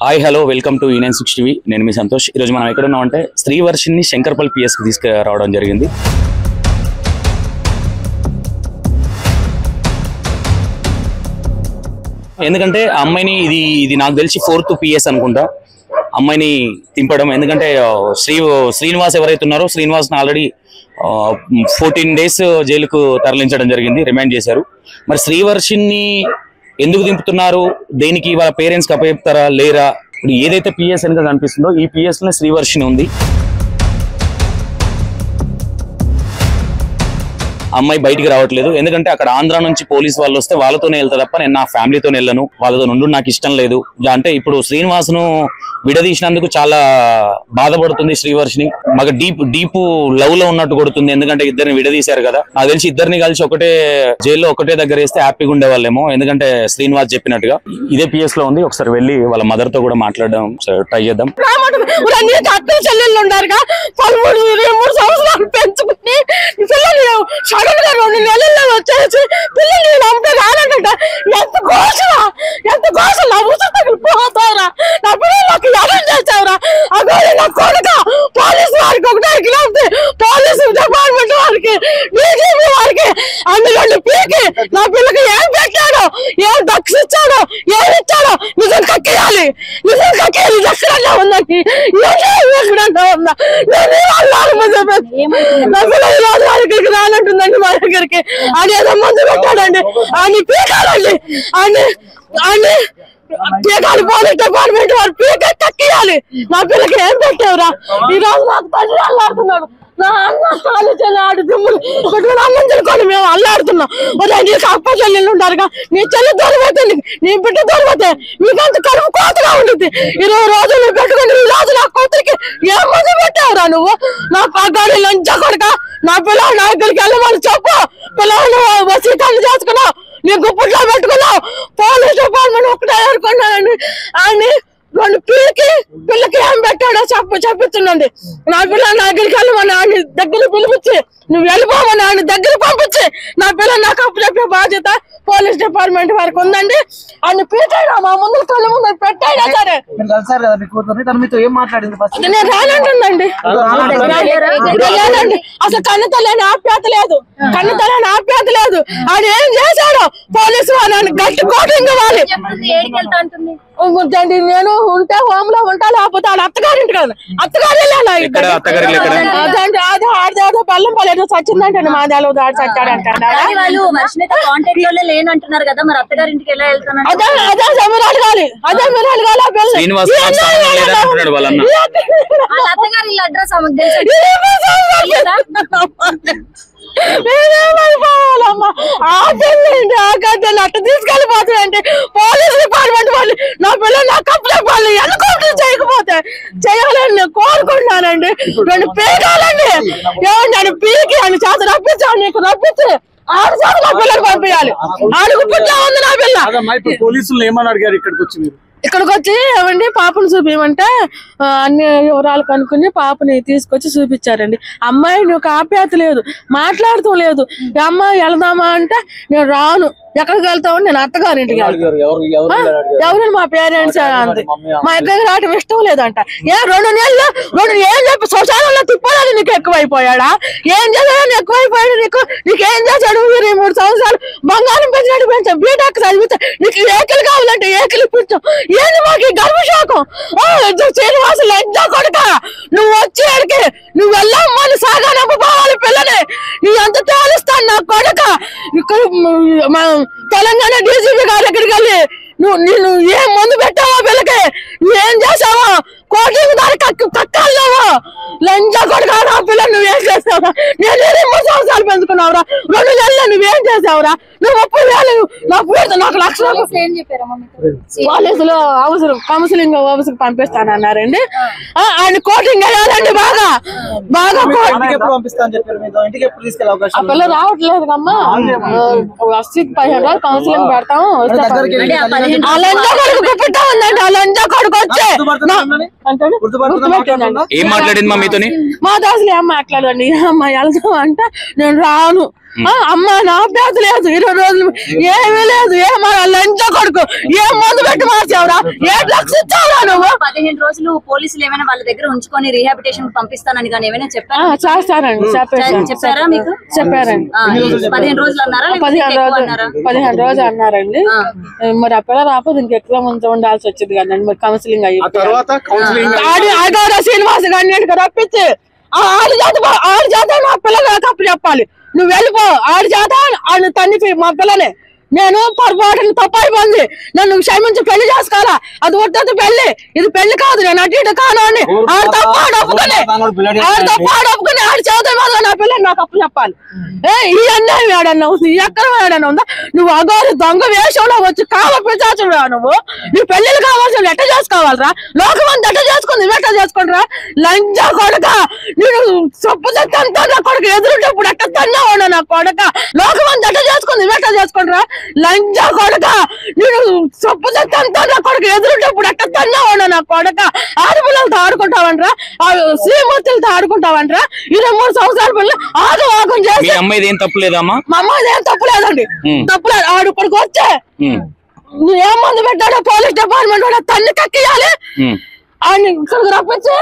Hi hello welcome to E96 TV. నేను మీ సంతోష్. ఈరోజు మనం ఎక్కడ ఉన్నామంటే శ్రీవర్షిని శంకర్పల్లి పిఎస్కి తీసుకురావడం జరిగింది. ఎందుకంటే అమ్మాయిని ఇది నాకు తెలిసి 4th PS అనుకుంటా అమ్మాయిని తింపడం. ఎందుకంటే శ్రీనివాస్ ఎవరైతే ఉన్నారో శ్రీనివాస్ని ఆల్రెడీ 14 days జైలుకు తరలించడం జరిగింది, రిమాండ్ చేశారు. మరి శ్రీవర్షిని ఎందుకు దింపుతున్నారు, దేనికి వాళ్ళ పేరెంట్స్కి అప్పచెప్తారా లేరా? ఇప్పుడు ఏదైతే పిఎస్ వెనుక కనిపిస్తుందో ఈ పిఎస్లో శ్రీవర్షిని ఉంది. అమ్మాయి బయటికి రావట్లేదు. ఎందుకంటే అక్కడ ఆంధ్ర నుంచి పోలీస్ వాళ్ళు వస్తే వాళ్ళతోనే వెళ్తా తప్ప నేను నా ఫ్యామిలీతో వెళ్ళను, వాళ్ళతో నుండి నాకు ఇష్టం లేదు. అంటే ఇప్పుడు శ్రీనివాస్ను విడదీసినందుకు చాలా బాధపడుతుంది శ్రీవర్షిని. మాకు డీప్ లవ్ లో ఉన్నట్టు కొడుతుంది. ఎందుకంటే ఇద్దరిని విడదీశారు కదా. నాకు తెలిసి ఇద్దరిని కలిసి ఒకటే జైల్లో ఒకటే దగ్గర వేస్తే హ్యాపీగా ఉండేవాళ్ళేమో. ఎందుకంటే శ్రీనివాస్ చెప్పినట్టుగా ఇదే పిఎస్ లో ఉంది. ఒకసారి వెళ్ళి వాళ్ళ మదర్ తో కూడా మాట్లాడడం ట్రై చేద్దాం. సడన్ గా 2 నెలల్లో వచ్చేసి పిల్లల్ని నమ్మితే రానంట. ఎంత ఘోష నా ఊస తగిలిపోతావురా, నా పిల్లలకి అరెస్ట్ చేసావురా. అదే నా కొడుక పోలీసు వారికి ఒకటే కిలోమితే పోలీసు డిపార్ట్మెంట్ వారికి డీజీపీ వారికి అందులో పీకి నా పిల్లకి ఏం పెట్టాడో, ఏం దక్షించాడో, ఏమి ఇచ్చాడో నిజం కక్కేయాలి. ఎక్కడన్నా ఉందండి, ఎక్కడన్నా ఉందా? నా పిల్లలు రోజు వారికి రానంటుందండి మా దగ్గరికి. ఆయన ఏదో మందు పెట్టాడండి, ఆయన పీకాలండి, ఆయన పీకాలి. పోలీస్ డిపార్ట్మెంట్ వారు పీక కక్కియాలి. నా పిల్లకి ఏం పెట్టావురా? ఈ రోజు నాకు తల్లి అల్లాడుతున్నాడు. నా అన్న కాలేజీలో ఆడు దిమ్ములు ఒకటి అన్నం తినుకొని మేము అల్లాడుతున్నాం. నీకు అప్ప చెల్లెళ్ళు ఉంటారుగా, నీ చెల్లి దొరికితే నీ బిడ్డ దొరికితే మీకంత కడుపు కోతగా ఉంటుంది. 20 రోజులు పెట్టుకుని ఈ రోజు నా కూతురికి ఏం మంది పెట్టావురా నువ్వు? నా పగ్గాడి లంచ కొడుక. నా పిల్లలు నా దగ్గరికి వెళ్ళమని చెప్పు. పిల్లలు వసీతాన్ని చేసుకున్నావు, నీ గుప్పట్లో పెట్టుకున్నావు. పోలీస్ డిపార్ట్మెంట్ ఒకటే ఏరుకున్నానండి. ఆయన 2 పిల్లకి ఏం పెట్టాడో చెప్తుండండి. నా పిల్లలు నా దగ్గరికి వెళ్ళమని ఆయన దగ్గర పిలిపించి, నువ్వు వెళ్ళిపోమని ఆయన దగ్గర పంపించి నా పిల్లలు నాకు అప్పు చెప్పే బాధ్యత పోలీస్ డిపార్ట్మెంట్ వారికి ఉందండి. ఆయన పీకాడా మా ముందు కళ్ళ ముందు పెట్టాడా సరే నేను రానంటుందండి. అసలు కన్నతలేని ఆప్యాత లేదు. ఆయన ఏం చేశాడో పోలీసు వాళ్ళు గట్టి కోటింగ్ ఇవ్వాలి. నేను ఉంటే హోమ్ లో ఉంటా, లేకపోతే వాళ్ళ అత్తగారింటి కదా, అత్తగారు ఆడదో పల్లం పలేదు చచ్చిందంటే మాదాలు దాడి చచ్చాడంట. అదే మీరు అడగాలి, అట్ట తీసుకెళ్ళిపోతాయంటే పోలీస్ డిపార్ట్మెంట్ వాళ్ళు నా పిల్లలు నా కప్పులే వాళ్ళు ఎన్నుకోవడం చేయకపోతే చేయాలని నేను కోరుకుంటున్నానండి. 2 పీకాలండి. ఏమంటే పీకి అని చేత రప్పించాను, నీకు రప్పించి 6 సార్లు నా పిల్లలు పంపించాలి. అడుగు పుట్లా ఉంది నా పిల్ల. పోలీసులు ఏమని అడిగారు ఇక్కడికి వచ్చి? ఇక్కడికి వచ్చి ఏమండి పాపను చూపించమంటే అన్ని వివరాలు కనుక్కుని పాపని తీసుకొచ్చి చూపించారండి. అమ్మాయి నువ్వు ఆప్యాయత లేదు, మాట్లాడుతూ లేదు. అమ్మాయి వెళదామా అంటే నేను రాను. ఎక్కడికి వెళ్తామని నేను అత్తగారింటికి ఎవరు మా పేరెంట్స్ అంది. మా ఇద్దరికి రావటం ఇష్టం లేదంట. 2 నెలలు ఏం చెప్పి శ్మశానంలో తిప్పాలని నీకు ఎక్కువైపోయాడా? ఏం చేశాడని ఎక్కువైపోయాడు నీకేం చేశాడు? 3 సంవత్సరాలు బంగారం పెంచినట్టు పెంచాం, బీటెక్ చదివితే నీకు ఏకలు కావాలంటే ఏకలు ఇప్పించాం. ఏంది మాకు గర్భశాఖం? శ్రీనివాసు లజ్జా కొడుక, నువ్వు వచ్చి అడిగి నువ్వు వెళ్ళమ్మని సాగా నమ్మపోవాలి పిల్లని. నీ అంత తేలుస్తాను నా కొడుక. తెలంగాణ డీజీపీ గారి దగ్గరికి వెళ్ళి నువ్వు ఏం మందు పెట్టావో పిల్లకి, నువ్వేం చేసావో, కోటింగ్ దాని కక్కాలేవో, లంజా కొడుక నా పిల్లలు నువ్వేం చేసావురా? నేను 3 సంవత్సరాలు పెంచుకున్నావురా, 2 నెలలు నువ్వేం చేసావురా? నువ్వు 30,000 నాకు 1 లక్ష పోలీసులు కౌన్సిలింగ్ ఆఫీస్ పంపిస్తానన్నారండి. ఆయన కోటింగ్ వేయాలండి. బాగా ఆ పిల్ల రావట్లేదు కమ్మా. 15,000 కౌన్సిలింగ్ పెడతాం. ఆ లంజా కొడుకు గుప్పిటా ఉందండి. ఆ లంజా కొడుకు వచ్చే ఏం మాట్లాడింది మా మీతోని? మా దోశలు ఏం మాట్లాడండి. అమ్మాయి వెళ్తాం అంటే నేను రాను, అమ్మ నా పేద లేదు 20 రోజులు ఏమీ లేదు. ఏమో లంచ కొడుకు ఏం మందు పెట్టి మార్చావురా? ఏ డ్రగ్స్ ఇచ్చావురా నువ్వు? 15 రోజులు పోలీసులు ఏమైనా వాళ్ళ దగ్గర ఉంచుకొని రీహాబిలిటేషన్ పంపిస్తానని కానీ ఏమైనా చెప్పారా? చేస్తారండి చెప్పారా మీకు? చెప్పారండి. 15 రోజులు అన్నారా? 15 రోజులు అన్నారండి. మరి ఆ పిల్ల రాకపోతే ఇంకెక్కువ మంది ఉండాల్సి వచ్చింది కదండి. మరి కౌన్సిలింగ్ అయ్యి శ్రీనివాస గారిని రప్పించి ఆడి చేత నా పిల్లలు తప్పు చెప్పాలి. నువ్వు వెళ్ళిపో ఆడి చేత ఆయన తన్ని మా పిల్లలే. నేను పొరపాటుని తప్పైపోయింది, నన్ను క్షమించి పెళ్లి చేసుకోవాలా. అది వద్దదు పెళ్లి, ఇది పెళ్లి కాదు. నేను అటు ఇటు కాను అని ఆడు తప్ప ఆడొప్పుకుని ఆడి చదువుతాయి మాత్రం నా పిల్లలు నాకు తప్పు చెప్పాలి. ఈ అన్యాయం ఏడన్నా ఉంది, ఎక్కడ ఏడన్నా ఉందా? నువ్వు అగోరి దొంగ వేషంలో వచ్చి కావ పిచాచుడురా నువ్వు. నీ పెళ్లిళ్ళు కావాల్సిన ఎట్ట చేసుకోవాలరా? లోకమంది ఎట్ట చేసుకుంది ఎట్ట చేసుకుంటారా? లంచా కొడక నేను చొప్పు చెత్తంతా నా కొడుకు ఎదురుంటప్పుడు ఎట్ట తన్నావు నా కొడక. లోకమంది ఎట్ట చేసుకుంది ఎట్ట చేసుకుంటారా? లంచా కొడక నేను చొప్పు చెత్తంతా నా కొడుకు ఎదురుంటప్పుడు ఎట్ట తన్నావు నా కొడక. ఆడపిల్లలతో ఆడుకుంటావంటరా? శ్రీమూర్తులతో ఆడుకుంటావంటరా? 23 సంవత్సరాల పిల్లలు ఆగం చేసి ఏం తప్పులేదమ్మా? మా అమ్మాయి ఏం తప్పులేదండి, తప్పులేదు. ఆడు ఇప్పటికి వచ్చే ఏం మందు పెట్టాడో పోలీస్ డిపార్ట్మెంట్ కూడా తన్ని కక్కియాలి. ఆయన ఇక్కడికి రప్పించి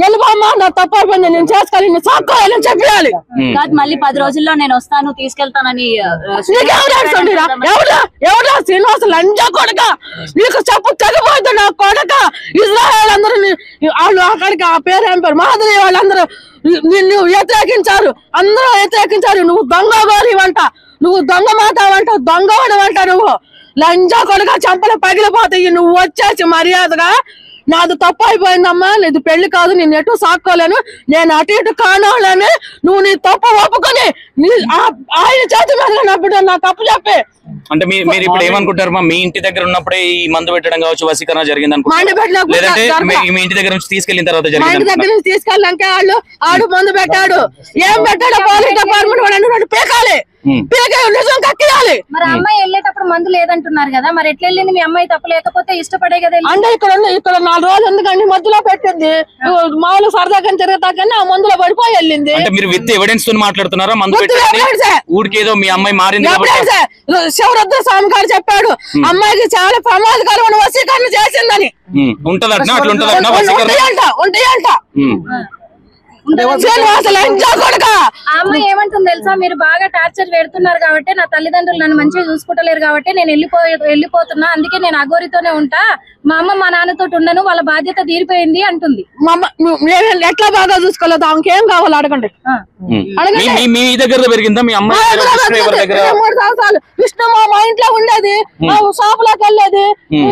వెళ్ళిపోమ్మా నా తప్పు అయిపోయింది, నేను చేసుకోవాలి, నేను సాక్కోవాలని చెప్పాలి. కాదు మళ్ళీ 10 రోజుల్లో నేను వస్తాను తీసుకెళ్తానని ఎవరా శ్రీనివాస లంచా కొడక, నీకు చెప్పు తెగిపోద్దు నా కొడక. ఇజ్రాయల్ అందరూ వాళ్ళు అక్కడికి ఆ పేరు ఏం పేరు మాధురి వాళ్ళందరూ నిన్ను వ్యతిరేకించారు, అందరూ వ్యతిరేకించారు. నువ్వు దొంగ గోరి వంట, నువ్వు దొంగ మాత వంట, దొంగవాడు వంట. నువ్వు లంచా కొడక చంపలు పగిలిపోతాయి. నువ్వు వచ్చేసి మర్యాదగా నాది తప్పు అయిపోయిందమ్మా, ఇది పెళ్లి కాదు, నేను ఎటు సాక్కోలేను, నేను అటు ఇటు కానాలని నువ్వు నీ తప్పు ఒప్పుకొని ఆయన చేతి మీద నా బిడ్డ నా తప్పు చెప్పి. అంటే మీరు ఇప్పుడు ఏమనుకుంటారు? మీ ఇంటి దగ్గర ఉన్నప్పుడే ఈ మందు పెట్టడం కావచ్చు, వశీకరణ జరిగింది అనుకుంటున్నారు, లేదంటే మీ ఇంటి దగ్గర నుంచి తీసుకెళ్లిన తర్వాత జరిగింది? ఇంటి దగ్గర నుంచి తీసుకెళ్ళాక ఆడు మందు పెట్టాడు, ఏం పెట్టాడు పోలీస్ డిపార్ట్మెంట్ వాడు పీకాలి, నిజం కక్కియాలి. మరి అమ్మాయి వెళ్ళేటప్పుడు మందు లేదంటున్నారు కదా, మరి ఎట్లా వెళ్ళింది? మీ అమ్మాయి తప్పు లేకపోతే ఇష్టపడే కదా. అంటే ఇక్కడ 4 రోజులు ఎందుకండి మధ్యలో పెట్టింది, మామూలు సరదాగా తిరగతాకని ఆ మందులో పడిపోయి వెళ్ళింది. అంటే మీరు విత్ ఎవిడెన్స్ తో మాట్లాడుతున్నారా? మందు ఊరికి ఏదో మీ అమ్మాయి మారింది శివరుద్ర స్వామి గారు చెప్పాడు అమ్మాయికి చాలా ప్రమాదకరమైన వశీకరణ చేసిందని. ఉంటదంట, అట్లా ఉంటాయంట. ఆ అమ్మాయి ఏమంటుంది తెలుసా? మీరు బాగా టార్చర్ పెడుతున్నారు కాబట్టి, నా తల్లిదండ్రులు నన్ను మంచిగా చూసుకుంటలేరు కాబట్టి నేను వెళ్ళిపోతున్నా, అందుకే నేను అఘోరితోనే ఉంటా, మా అమ్మ మా నాన్నతో ఉండను, వాళ్ళ బాధ్యత తీరిపోయింది అంటుంది. ఎట్లా బాగా చూసుకోలేదు, ఆమెకేం కావాలి అడగండి. మీ దగ్గర పెరిగిందా మీ అమ్మాయి? 3 సంవత్సరాలు విష్ణు మా ఇంట్లో ఉండేది, షాపులోకి వెళ్ళేది,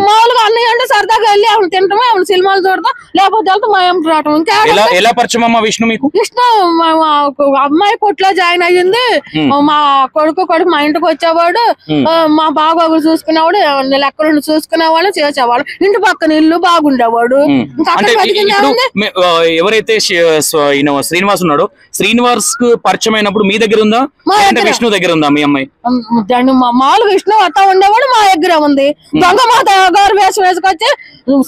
మామూలుగా అన్నయ్య అంటే సరదాగా వెళ్ళి ఆమె తింటాము, ఆమె సినిమాలు చూడతాం, లేకపోతే వెళ్తే మా ఏం రావటం. ఇంకా ఎలా పరిచయం అమ్మా విష్ణు మీకు? విష్ణు అమ్మాయి కొట్లో జాయిన్ అయ్యింది, మా కొడుకు మా ఇంటికి వచ్చేవాడు, మా బాగోగులు చూసుకునేవాడు, లెక్కలు చూసుకునేవాడు, చేసేవాడు, ఇంటి పక్కన ఇల్లు బాగుండేవాడు. ఎవరైతే శ్రీనివాస్ ఉన్నాడో, శ్రీనివాస్ కు పరిచయం అయినప్పుడు మీ దగ్గర ఉందా, విష్ణు దగ్గర ఉందా మీ అమ్మాయి? మామూలు విష్ణు అత్త ఉండేవాడు, మా దగ్గర ఉంది. దొంగ మాత గారు వేసి వేసుకొచ్చి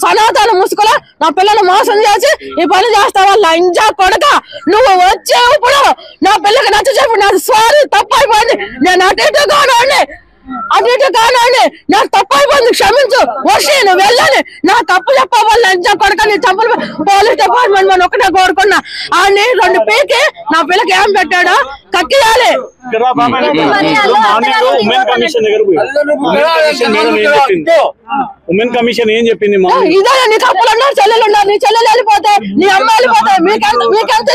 సనాతన ముసుగులో నా పిల్లలు మోసం చేసి ఈ పని చేస్తావా లంజా కొడక. నువ్వు వచ్చే ఇప్పుడు నా పిల్లకి నచ్చ చెప్పి నాది సారీ తప్పు అయిపోయింది, నేను అటు ఇటు కానండి నాకు తప్పు అయిపోయింది, క్షమించు వచ్చి నువ్వు వెళ్ళాలి, నా తప్పు చెప్పవాలి లంచా కొడక. నీ చంపలు పోలీస్ డిపార్ట్మెంట్ మనం ఒకటే కోరుకున్నా. ఆడిని 2 పీకి నా పిల్లకి ఏం పెట్టాడో కక్కియాలి. ఉమెన్ కమిషన్ ఏం చెప్పింది? ఇదే నీ తప్పులు ఉన్నారు, చెల్లెలు ఉన్నారు, నీ చెల్లెలు వెళ్ళిపోతాయి, నీ అమ్మ వెళ్ళిపోతాయి, మీకెంత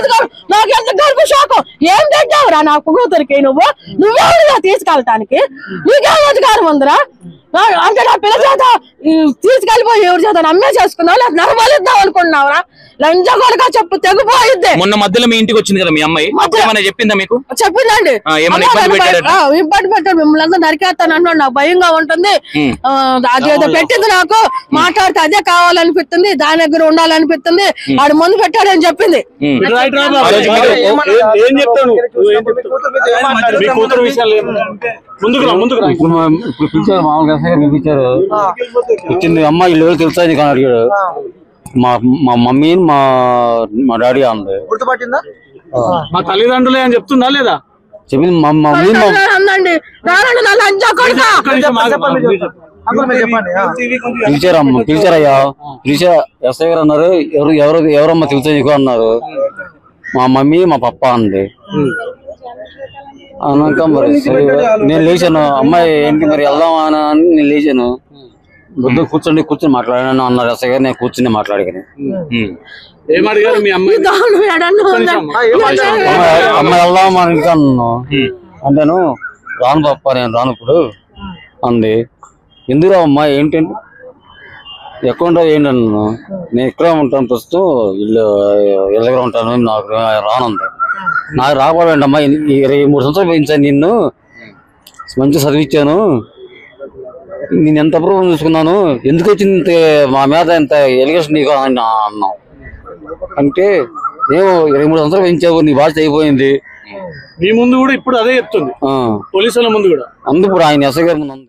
నాకెంత గర్భ షాకు. ఏం తెచ్చావురా నా కూతురికి? నువ్వెవరుగా తీసుకెళ్ళటానికి? నీకేం అధికారం ఉందిరా? అంటే నా పిల్ల చేత తీసుకెళ్ళిపోయి ఎవరి చేత అమ్మే చేసుకున్నావు, లేదా నరబలిద్దాం అనుకుంటున్నావురా? లంజా కొడక చెప్పు తెగిపోయిద్ది. మొన్న మధ్యలో మీ ఇంటికి వచ్చింది కదా మీ అమ్మాయి, చెప్పిందా మీకు? చెప్పిందండి, ఇబ్బంది పెట్టాడు, మిమ్మల్ని అంతా నరికేస్తాను అన్నాడు. నాకు భయంగా ఉంటుంది, అదేదో పెట్టింది, నాకు మాట్లాడితే అదే కావాలనిపిస్తుంది, దాని దగ్గర ఉండాలనిపిస్తుంది, ఆడు ముందు పెట్టాడని చెప్పింది. వచ్చింది అమ్మాయి ఇల్లు తెలుసా కానీ అడిగాడు. మా మమ్మీ మా డాడీ అంది. గుర్తుపట్టిందా? మా తల్లిదండ్రులే అని చెప్తుందా లేదా? చెప్పింది మా మమ్మీ అందండి రానండి నా లంచా కొడుక పిలిచారయ్యా పిలిచా ఎస్ఐ గారు అన్నారు ఎవరమ్మా తెలుసా నీకు అన్నారు. మా మమ్మీ మా పప్ప అంది. అన్నాక మరి నేను లేచాను, అమ్మాయి ఏంటి మరి వెళ్దామా అని నేను లేచాను. బుద్ధ కూర్చొని మాట్లాడాను అన్నారు ఎస్ఐ గారు. నేను కూర్చుని మాట్లాడాను. ఏమడిగారు మీ అమ్మాయి? అమ్మాయి వెళ్దామా అని ఇంకా అన్నాను. అంటేను రాను పప్ప నేను రాను ఇప్పుడు అంది. ఎందుకు అమ్మా ఏంటంటే ఎక్కడ ఏంటి అన్నాను. నేను ఇక్కడే ఉంటాను ప్రస్తుతం, ఇల్లు దగ్గర ఉంటాను, నాకు రానుంది. నాకు రాకపోవడం అమ్మా 23 సంవత్సరాలు పెంచాను నిన్ను, మంచిగా చదివించాను, నేను ఎంత అప్రూవల్ చూసుకున్నాను, ఎందుకు వచ్చింది మా మీద ఎంత ఎలిగేషన్ నీకు అన్నాం. అంటే ఏమో 23 సంవత్సరాలు పెంచావు, నీ బాధ్యత అయిపోయింది. మీ ముందు కూడా ఇప్పుడు అదే చెప్తుంది, పోలీసుల ముందు కూడా. అందుకు ఆయన ఎస్ఐ గారు ముందు